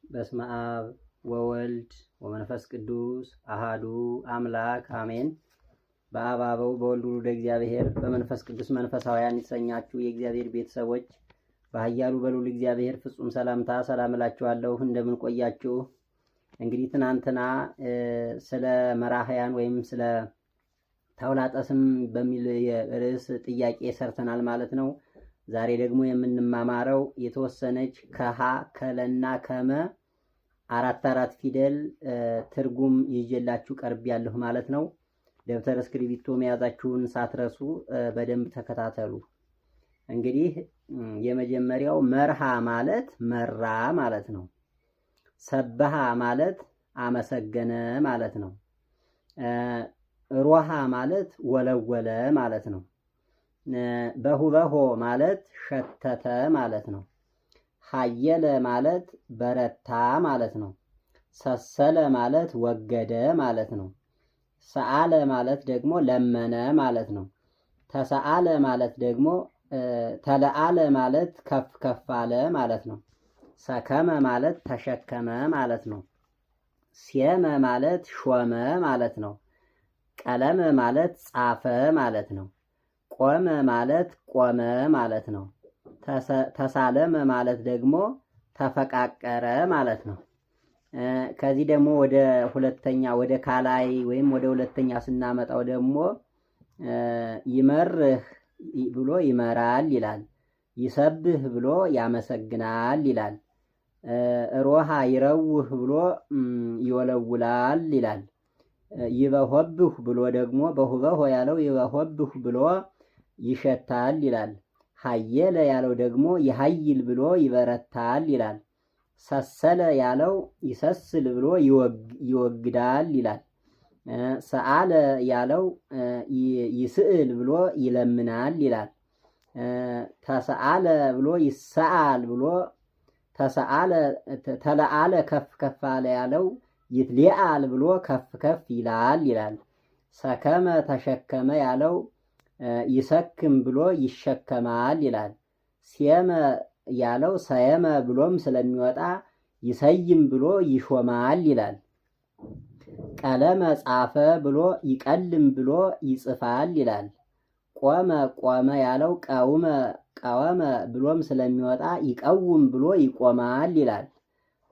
በስመ አብ ወወልድ ወመንፈስ ቅዱስ አሃዱ አምላክ አሜን። በአብ አበው በወልድ ወልደ እግዚአብሔር በመንፈስ ቅዱስ መንፈሳውያን የተሰኛችሁ የእግዚአብሔር ቤተሰቦች በኃያሉ በልዑል እግዚአብሔር ፍጹም ሰላምታ ሰላም እላችኋለሁ። እንደምን ቆያችሁ? እንግዲህ ትናንትና ስለ መራህያን ወይም ስለ ተውላጠ ስም በሚል ርዕስ ጥያቄ ሰርተናል ማለት ነው። ዛሬ ደግሞ የምንማማረው የተወሰነች ከሀ ከለና ከመ አራት ፊደል ትርጉም ይዤላችሁ ቀርቤያለሁ ማለት ነው። ደብተር እስክሪብቶ መያዛችሁን ሳትረሱ በደንብ ተከታተሉ። እንግዲህ የመጀመሪያው መርሃ ማለት መራ ማለት ነው። ሰበሃ ማለት አመሰገነ ማለት ነው። ሮሃ ማለት ወለወለ ማለት ነው። በሁበሆ ማለት ሸተተ ማለት ነው። ሀየለ ማለት በረታ ማለት ነው። ሰሰለ ማለት ወገደ ማለት ነው። ሰአለ ማለት ደግሞ ለመነ ማለት ነው። ተሰአለ ማለት ደግሞ ተለአለ ማለት ከፍ ከፍ አለ ማለት ነው። ሰከመ ማለት ተሸከመ ማለት ነው። ሴመ ማለት ሾመ ማለት ነው። ቀለመ ማለት ጻፈ ማለት ነው። ቆመ ማለት ቆመ ማለት ነው። ተሳለመ ማለት ደግሞ ተፈቃቀረ ማለት ነው። ከዚህ ደግሞ ወደ ሁለተኛ ወደ ካላይ ወይም ወደ ሁለተኛ ስናመጣው ደግሞ ይመርህ ብሎ ይመራል ይላል። ይሰብህ ብሎ ያመሰግናል ይላል። ሮሃ ይረውህ ብሎ ይወለውላል ይላል። ይበሆብህ ብሎ ደግሞ በሁበሆ ያለው ይበሆብህ ብሎ ይሸታል ይላል። ሀየለ ያለው ደግሞ ይሀይል ብሎ ይበረታል ይላል። ሰሰለ ያለው ይሰስል ብሎ ይወግዳል ይላል። ሰአለ ያለው ይስእል ብሎ ይለምናል ይላል። ተሰአለ ብሎ ይሰአል ብሎ ተሰአለ ተለአለ ከፍ ከፍ አለ ያለው ይትሊአል ብሎ ከፍ ከፍ ይላል ይላል። ሰከመ ተሸከመ ያለው ይሰክም ብሎ ይሸከማል ይላል። ሴመ ያለው ሰየመ ብሎም ስለሚወጣ ይሰይም ብሎ ይሾማል ይላል። ቀለመ ጻፈ ብሎ ይቀልም ብሎ ይጽፋል ይላል። ቆመ ቆመ ያለው ቀወመ ብሎም ስለሚወጣ ይቀውም ብሎ ይቆማል ይላል።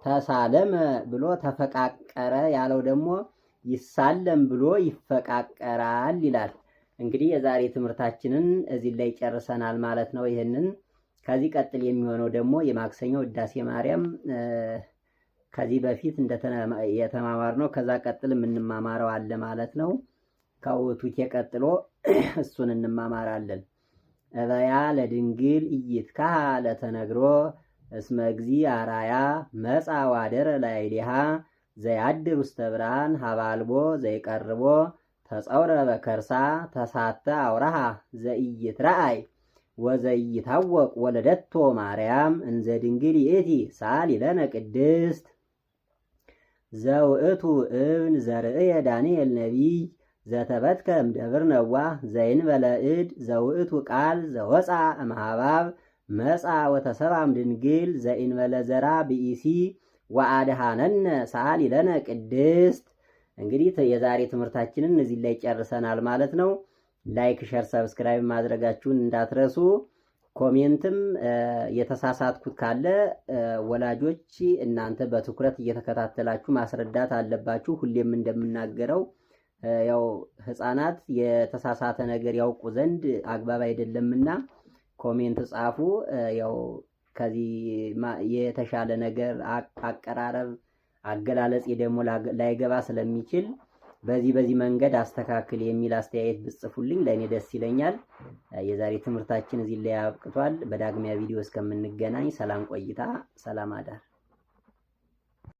ተሳለመ ብሎ ተፈቃቀረ ያለው ደግሞ ይሳለም ብሎ ይፈቃቀራል ይላል። እንግዲህ የዛሬ ትምህርታችንን እዚህ ላይ ጨርሰናል ማለት ነው። ይህንን ከዚህ ቀጥል የሚሆነው ደግሞ የማክሰኞ ውዳሴ ማርያም ከዚህ በፊት የተማማርነው ከዛ ቀጥል የምንማማረው አለ ማለት ነው። ከውቱቴ ቀጥሎ እሱን እንማማራለን። እበያ ለድንግል ኢይትካሃ ለተነግሮ እስመ እግዚእ አራያ መጻ ዋደረ ላዕሌሃ ዘያድር ውስተ ብርሃን ሀባልቦ ዘይቀርቦ ተጸውረ በከርሳ ተሳተ አውራሃ ዘኢይትረአይ ወዘኢይታወቅ ወለደቶ ማርያም እንዘ ድንግል ይእቲ ሳሊ ለነ ቅድስት ዘውእቱ እብን ዘርእየ ዳንኤል ነቢይ ዘተበትከ እምደብር ነዋህ ዘይንበለ እድ ዘውእቱ ቃል ዘወፃ እምሃባብ መጻ ወተሰባም ድንግል ዘኢንበለ ዘራ ብኢሲ ወአድሃነነ ሳሊ ለነ ቅድስት። እንግዲህ የዛሬ ትምህርታችንን እዚህ ላይ ጨርሰናል ማለት ነው። ላይክ፣ ሸር፣ ሰብስክራይብ ማድረጋችሁን እንዳትረሱ። ኮሜንትም የተሳሳትኩት ካለ ወላጆች እናንተ በትኩረት እየተከታተላችሁ ማስረዳት አለባችሁ። ሁሌም እንደምናገረው ያው ህፃናት የተሳሳተ ነገር ያውቁ ዘንድ አግባብ አይደለምና ኮሜንት ጻፉ። ያው ከዚህ የተሻለ ነገር አቀራረብ አገላለጽ ደግሞ ላይገባ ስለሚችል በዚህ መንገድ አስተካክል የሚል አስተያየት ብጽፉልኝ ለእኔ ደስ ይለኛል። የዛሬ ትምህርታችን እዚህ ላይ አብቅቷል። በዳግሚያ ቪዲዮ እስከምንገናኝ ሰላም ቆይታ፣ ሰላም አዳር።